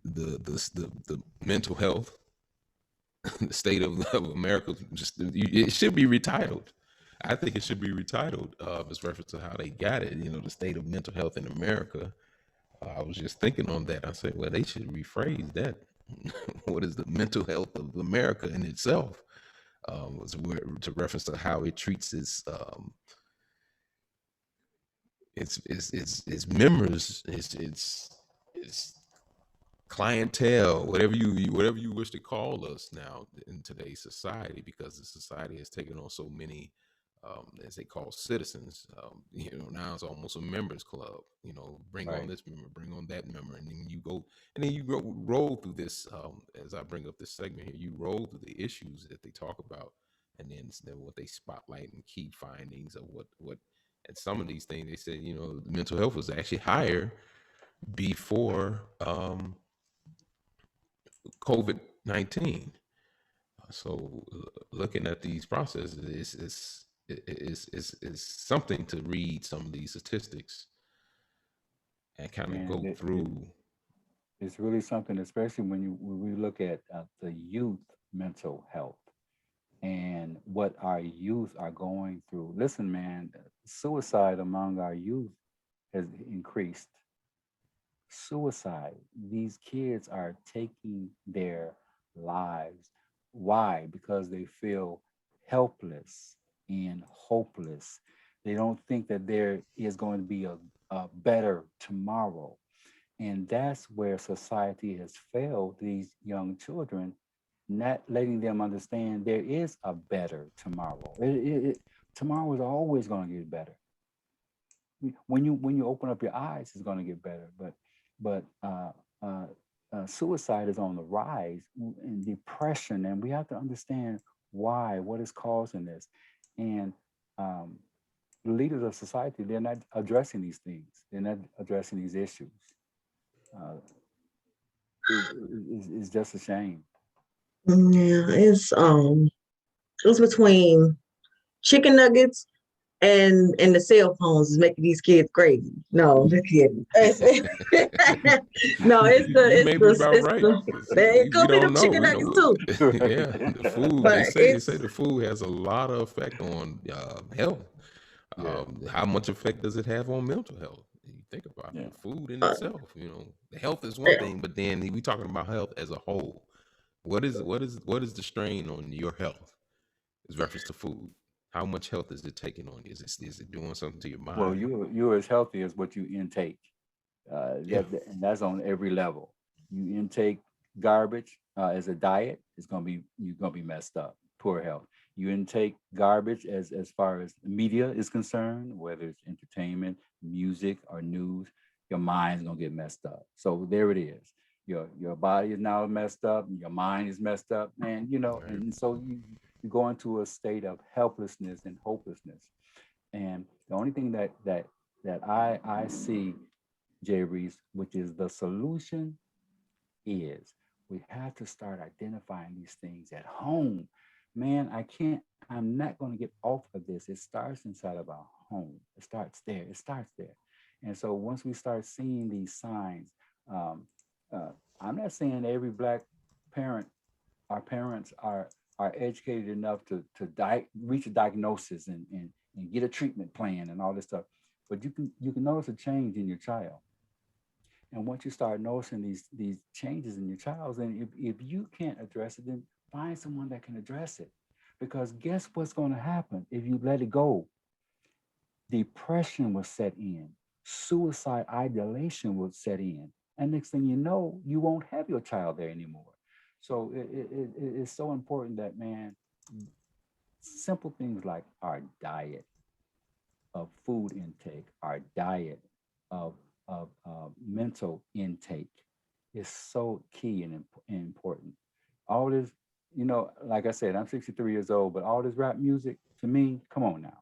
the mental health, the state of America? It should be retitled. I think it should be retitled as reference to how they got it. The state of mental health in America. I was just thinking on that. I said, well, they should rephrase that. What is the mental health of America in itself? To reference to how it treats its members, its clientele, whatever you wish to call us now in today's society, because the society has taken on so many, as they call citizens. Now it's almost a members club. Bring on Right. this member, bring on that member, and then you go roll through this. As I bring up this segment here, you roll through the issues that they talk about, and then what they spotlight and key findings of what. And some of these things they said, mental health was actually higher before COVID-19. So looking at these processes is something to read some of these statistics and kind of And go through. it's really something, especially when we look at the youth mental health and what our youth are going through. Listen, man, suicide among our youth has increased. Suicide. These kids are taking their lives. Why? Because they feel helpless and hopeless. They don't think that there is going to be a better tomorrow. And that's where society has failed these young children, not letting them understand there is a better tomorrow. Tomorrow is always going to get better. When you open up your eyes, it's going to get better. But suicide is on the rise, and depression, and we have to understand why, what is causing this, and um, the leaders of society, they're not addressing these things. They're not addressing these issues. Uh, it's just a shame. Yeah, it's between chicken nuggets and the cell phones is making these kids crazy. No, just kidding. No, You may be about right. it We could be don't them know. chicken nuggets too. Yeah, the food. But They say the food has a lot of effect on health. Yeah, How much effect does it have on mental health? You think about yeah. it, food in uh, itself. The health is one yeah, thing, but then we talking about health as a whole. What is the strain on your health? Is reference to food. How much health is it taking on you? Is it doing something to your Well, mind? you're as healthy as what you intake. Yeah. And that's on every level. You intake garbage as a diet, you're gonna be messed up, poor health. You intake garbage as far as media is concerned, whether it's entertainment, music, or news, your mind's gonna get messed up. So there it is. Your body is now messed up, and your mind is messed up, and Right. and so you go into a state of helplessness and hopelessness. And the only thing that I see, Jay Reese, which is the solution, is We have to start identifying these things at home. Man, I'm not going to get off of this. It starts inside of our home. It starts there. It starts there. And so once we start seeing these signs, um, uh, I'm not saying every Black parent, our parents are educated enough to reach a diagnosis and get a treatment plan and all this stuff. But you can notice a change in your child. And once you start noticing these changes in your child, then if you can't address it, then find someone that can address it. Because guess what's going to happen if you let it go? Depression will set in, suicide ideation will set in. And next thing you know, you won't have your child there anymore. So it's so important that, man, simple things like our diet of food intake, our diet of mental intake is so key and important. All this, like I said, I'm 63 years old, but all this rap music, to me, come on now.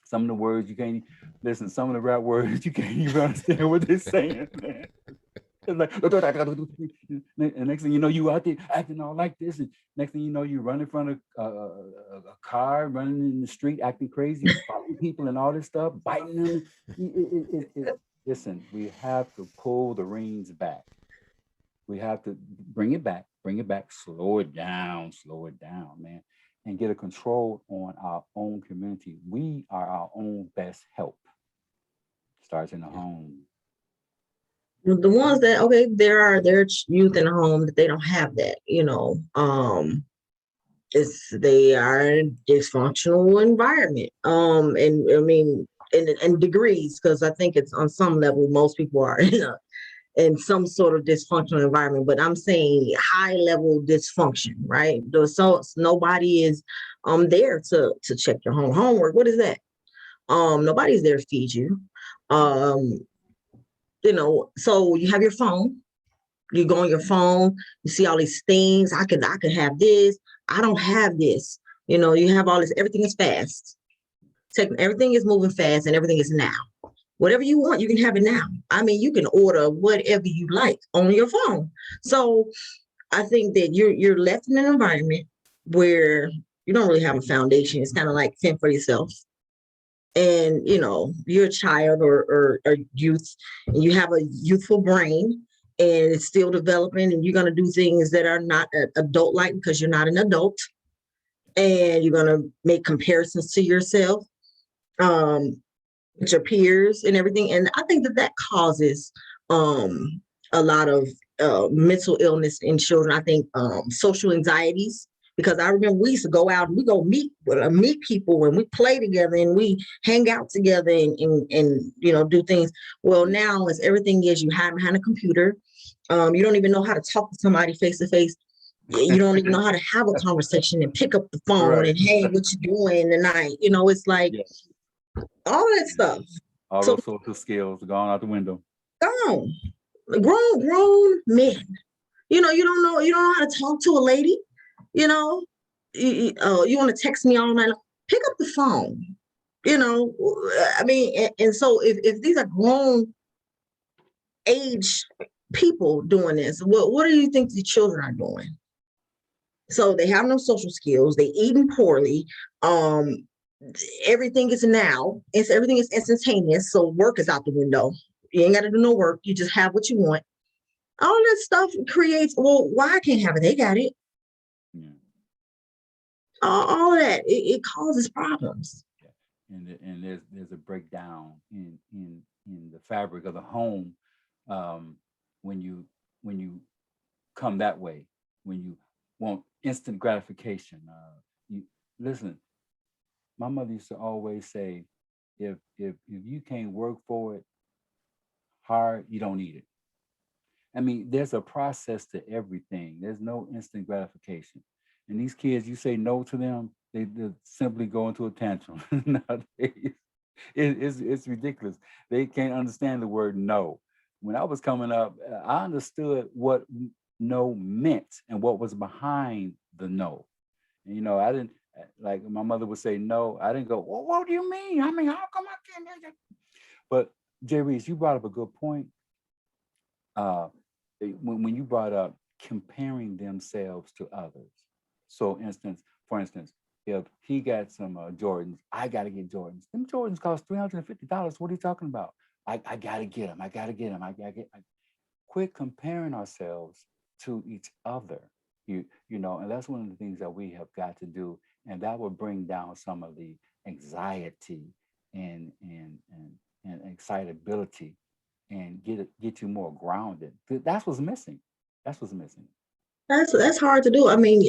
Some of the words you can't listen. Some of the rap words you can't even understand what they're saying, man. It's like, and next thing you know, you out there acting all like this, and next thing you know, you run in front of a car, running in the street, acting crazy, fighting people and all this stuff, biting them. Listen, we have to pull the reins back. We have to bring it back, slow it down, man, and get a control on our own community. We are our own best help. Starts in the home. The ones that, okay, there are youth in the home that they don't have that, they are in a dysfunctional environment. And I mean, in degrees, because I think it's on some level, most people are in some sort of dysfunctional environment, but I'm saying high level dysfunction, right? So nobody is there to check your homework. What is that? Nobody's there to feed you. So you have your phone, you go on your phone, you see all these things. I could have this. I don't have this. You have all this, everything is fast. Everything is moving fast and everything is now. Whatever you want, you can have it now. I mean, you can order whatever you like on your phone. So I think that you're left in an environment where you don't really have a foundation. It's kind of like fend for yourself. And you're a child or youth, and you have a youthful brain, and it's still developing, and you're going to do things that are not adult like, because you're not an adult, and you're going to make comparisons to yourself with your peers and everything. And I think that causes a lot of mental illness in children. I think social anxieties, because I remember we used to go out and we go meet people, and we play together and we hang out together and do things. Well, now as everything is, you hide behind a computer. You don't even know how to talk to somebody face to face. You don't even know how to have a conversation and pick up the phone right. And hey, what you doing tonight? It's like all that stuff. All those social skills gone out the window. Gone. Grown men. You don't know how to talk to a lady. You want to text me all night. Pick up the phone. I mean, and so if these are grown age people doing this, what do you think the children are doing? So they have no social skills. They eating poorly. Everything is now. Everything is instantaneous. So work is out the window. You ain't got to do no work. You just have what you want. All that stuff creates. Well, why I can't have it? They got it. Yeah. All of that it causes problems. Yeah. And there's a breakdown in the fabric of the home when you come that way, when you want instant gratification. You listen. My mother used to always say, if you can't work for it hard, you don't need it. I mean, there's a process to everything. There's no instant gratification. And these kids, you say no to them, they simply go into a tantrum. Nowadays, it's ridiculous. They can't understand the word no. When I was coming up, I understood what no meant and what was behind the no. And, I didn't, like my mother would say no. I didn't go, well, what do you mean? I mean, how come I can't? But Jay Reese, you brought up a good point. When you brought up comparing themselves to others. So, for instance, if he got some Jordans, I got to get Jordans. Them Jordans cost $350. What are you talking about? I got to get them. I got to get them. I got to get. Quit comparing ourselves to each other. And that's one of the things that we have got to do, and that will bring down some of the anxiety and excitability, and get you more grounded. That's what's missing. That's what's missing. That's hard to do. I mean,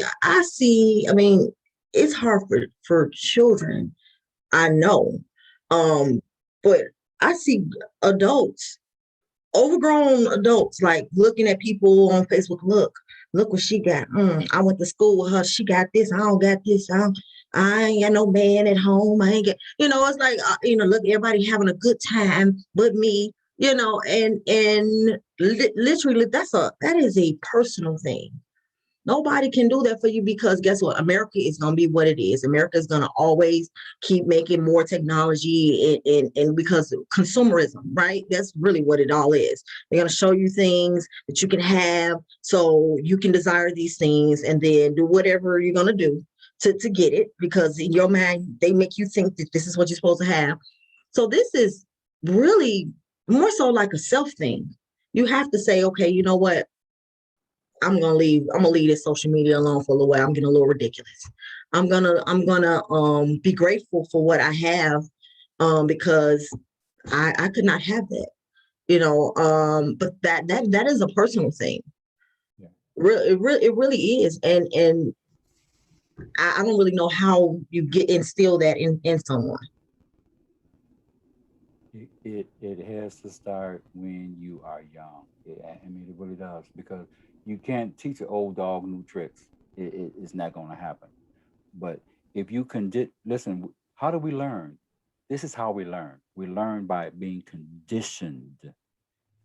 it's hard for children. I know. But I see adults, overgrown adults, like looking at people on Facebook. Look what she got. I went to school with her. She got this. I don't got this. I ain't got no man at home. I ain't get. It's like look, everybody having a good time, but me. Literally, that is a personal thing. Nobody can do that for you, because guess what? America is going to be what it is. America is going to always keep making more technology, and because of consumerism, right? That's really what it all is. They're going to show you things that you can have, so you can desire these things and then do whatever you're going to do to get it, because in your mind, they make you think that this is what you're supposed to have. So this is really more so like a self thing. You have to say, okay, you know what? I'm gonna leave this social media alone for a little while. I'm getting a little ridiculous. I'm gonna be grateful for what I have, because I could not have that. But that is a personal thing. Yeah. It really is. And I don't really know how you instill that in someone. It has to start when you are young. I mean, it really does, because you can't teach an old dog new tricks. It's not going to happen. But if you can listen, how do we learn? This is how we learn. We learn by being conditioned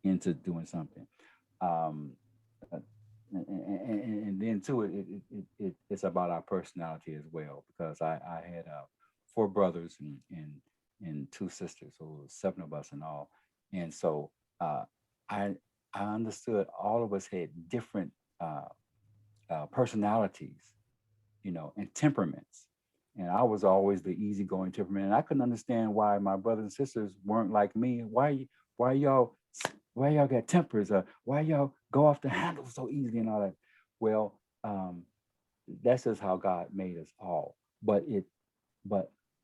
into doing something. Um, uh, and then too, it's about our personality as well, because I had 4 brothers and 2 sisters, so 7 of us in all. And so I I understood all of us had different uh, personalities, and temperaments. And I was always the easygoing temperament, and I couldn't understand why my brothers and sisters weren't like me. Why y'all why y'all got tempers? Why y'all go off the handle so easily and all that? Well, that's just how God made us all. But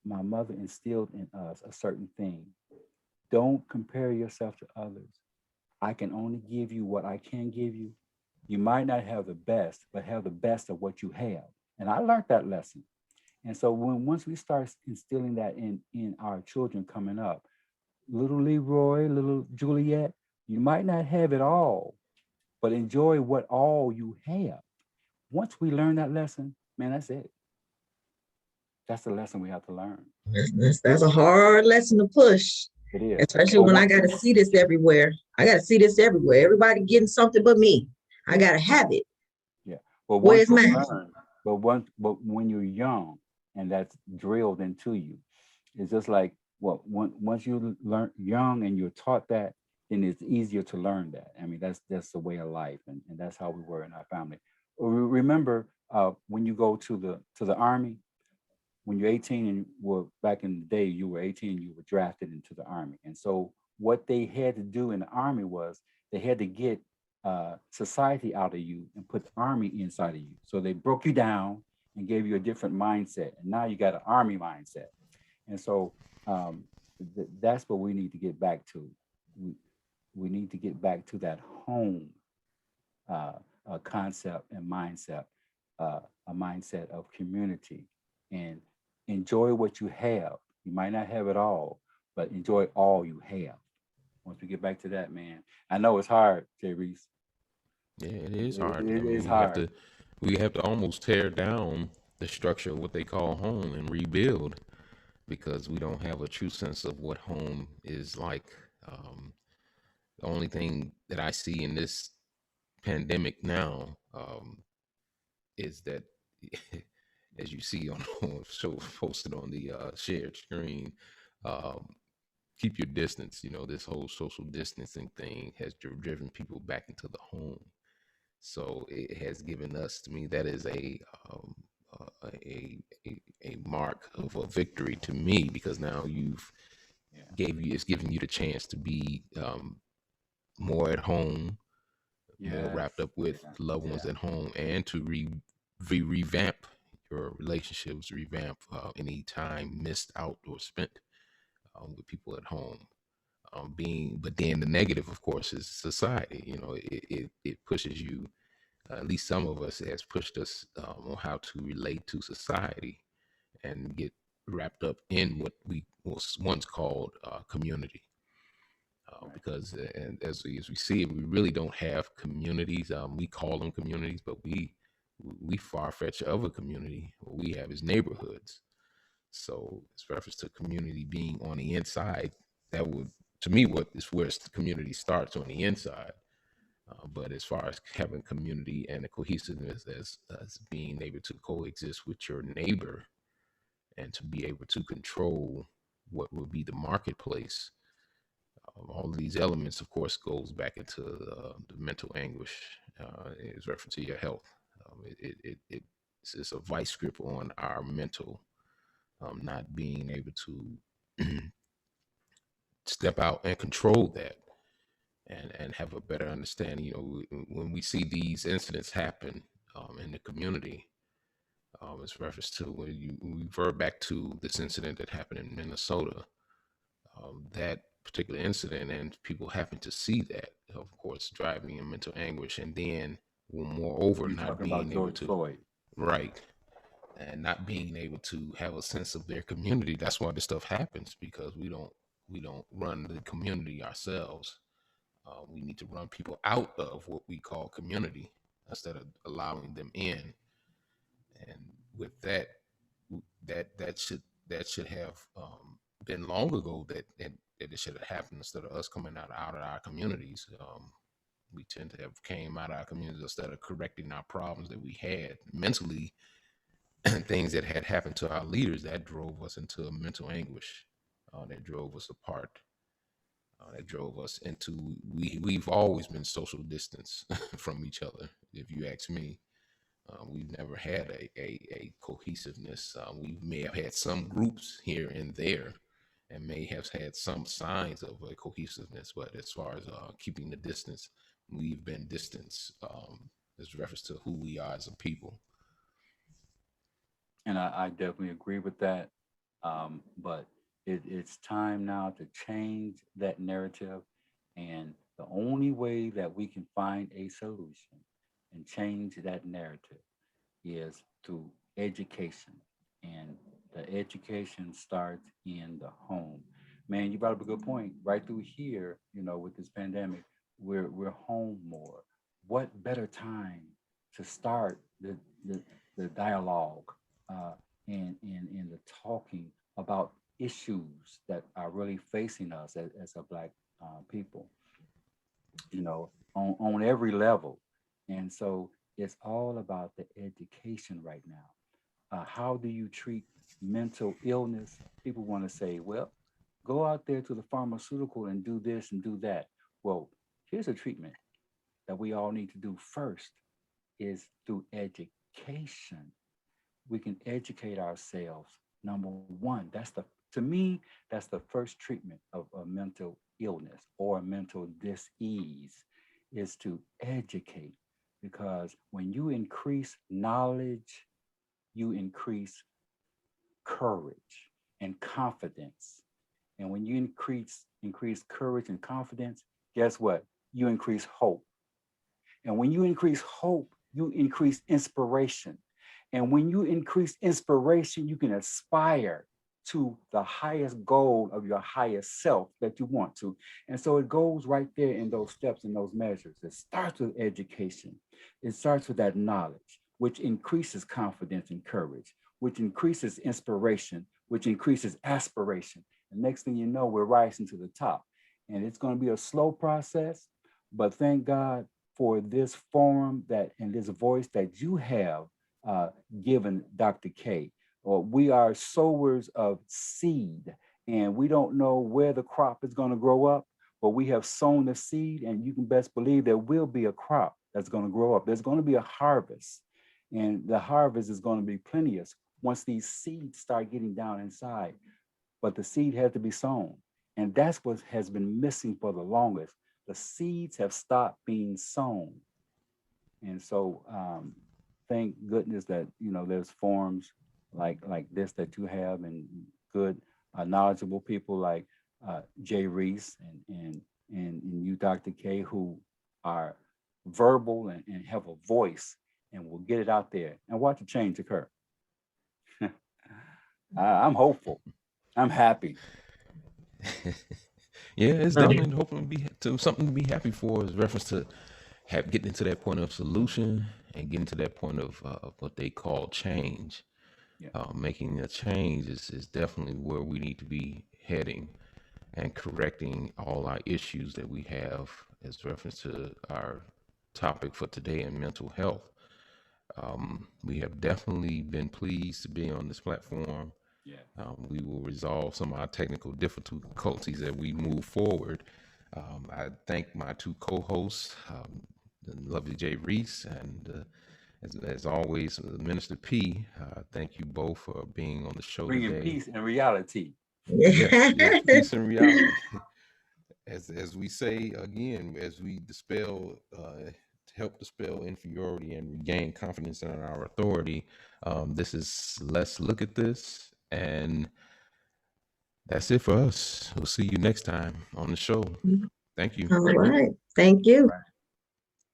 my mother instilled in us a certain thing. Don't compare yourself to others. I can only give you what I can give you. You might not have the best, but have the best of what you have. And I learned that lesson. And so once we start instilling that in our children coming up, little Leroy, little Juliet, you might not have it all, but enjoy what all you have. Once we learn that lesson, man, that's it. That's the lesson we have to learn. That's a hard lesson to push, It is. especially But when I got to see this everywhere. I got to see this everywhere. Everybody getting something but me. I got to have it. yeah. But once Where's you mine? learn, but when you're young and that's drilled into you, it's just like once you learn young and you're taught that, then it's easier to learn that. I mean, that's the way of life, and that's how we were in our family. Remember, when you go to the army, when you're 18 and back in the day, you were 18, you were drafted into the army. And so what they had to do in the army was they had to get society out of you and put the army inside of you. So they broke you down and gave you a different mindset. And now you got an army mindset. And so that's what we need to get back to. We need to get back to that home concept and mindset, a mindset of community, and enjoy what you have. You might not have it all, but enjoy all you have. Once we get back to that, man, I know it's hard, Jay Reese. Yeah, it is It, hard. I it mean, is hard. we have to almost tear down the structure of what they call home and rebuild, because we don't have a true sense of what home is like. Um, the only thing that I see in this pandemic now is that, as you see on show posted on the shared screen, um, keep your distance. This whole social distancing thing has driven people back into the home. So it has given us, to me, that is um, a mark of a victory to me, because now it's giving you the chance to be more at home, more Yes. wrapped up with Yeah. loved ones Yeah. at home, and to revamp your relationships, revamp any time missed out or spent with people at home. But then the negative, of course, is society. It pushes you. At least some of us has pushed us on how to relate to society and get wrapped up in what we was once called community. Right. Because and as we see it, we really don't have communities. We call them communities, but we far fetch of a community. What we have is neighborhoods. So, as reference to community being on the inside, that would, to me, what is where the community starts, on the inside. But as far as having community and the cohesiveness as being able to coexist with your neighbor and to be able to control what would be the marketplace, all of these elements, of course, goes back into the mental anguish. Is reference to your health. It's a vice grip on our mental, not being able to step out and control that, and have a better understanding. When we see these incidents happen in the community, it's reference to when you revert back to this incident that happened in Minnesota, that particular incident, and people happen to see that, of course, driving in mental anguish, and then, well, moreover, You're not talking about being able George to, Floyd. right, and not being able to have a sense of their community. That's why this stuff happens, because we don't run the community ourselves. We need to run people out of what we call community instead of allowing them in. And with that, that should have been long ago, that it should have happened, instead of us coming out of our communities. We tend to have came out of our communities instead of correcting our problems that we had mentally, things that had happened to our leaders that drove us into a mental anguish, that drove us apart, that drove us into, we've always been social distance from each other. If you ask me, we've never had a cohesiveness. We may have had some groups here and there, and may have had some signs of a cohesiveness, but as far as keeping the distance, we've been distance. As reference to who we are as a people. And I definitely agree with that. But it's time now to change that narrative. And the only way that we can find a solution and change that narrative is through education. And the education starts in the home. Man, you brought up a good point. Right through here, with this pandemic, we're home more. What better time to start the dialogue, uh, and the talking about issues that are really facing us as a Black people, on every level. And so it's all about the education right now. How do you treat mental illness? People want to say, well, go out there to the pharmaceutical and do this and do that. Well, here's a treatment that we all need to do first is through education. We can educate ourselves. Number one, to me, that's the first treatment of a mental illness or mental dis-ease, is to educate. Because when you increase knowledge, you increase courage and confidence. And when you increase courage and confidence, guess what? You increase hope. And when you increase hope, you increase inspiration. And when you increase inspiration, you can aspire to the highest goal of your highest self that you want to. And so it goes right there in those steps and those measures. It starts with education. It starts with that knowledge, which increases confidence and courage, which increases inspiration, which increases aspiration. And next thing you know, we're rising to the top. And it's going to be a slow process, but thank God for this forum that and this voice that you have uh, given Dr. K. Or we are sowers of seed, and we don't know where the crop is going to grow up, but we have sown the seed, and you can best believe there will be a crop. that's going to grow up. There's going to be a harvest, and the harvest is going to be plenteous once these seeds start getting down inside. But the seed had to be sown, and that's what has been missing for the longest. The seeds have stopped being sown, and so thank goodness that there's forums like this that you have, and good knowledgeable people like Jay Reese and you, Dr. K, who are verbal and have a voice and will get it out there and watch a change occur. I'm hopeful. I'm happy. Yeah, it's definitely hoping to something to be happy for, is reference to getting to that point of solution and getting to that point of what they call change. Yeah. Making a change is definitely where we need to be heading, and correcting all our issues that we have as reference to our topic for today in mental health. We have definitely been pleased to be on this platform. Yeah. We will resolve some of our technical difficulties as we move forward. I thank my two co-hosts, the lovely Jay Reese, and as always, Minister P. Thank you both for being on the show Bringing today. peace and reality. Yes, peace and reality. As we say again, as we help dispel inferiority and regain confidence in our authority. This is Let's Look at This, and that's it for us. We'll see you next time on the show. Thank you. All right. Thank you.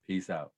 Peace out.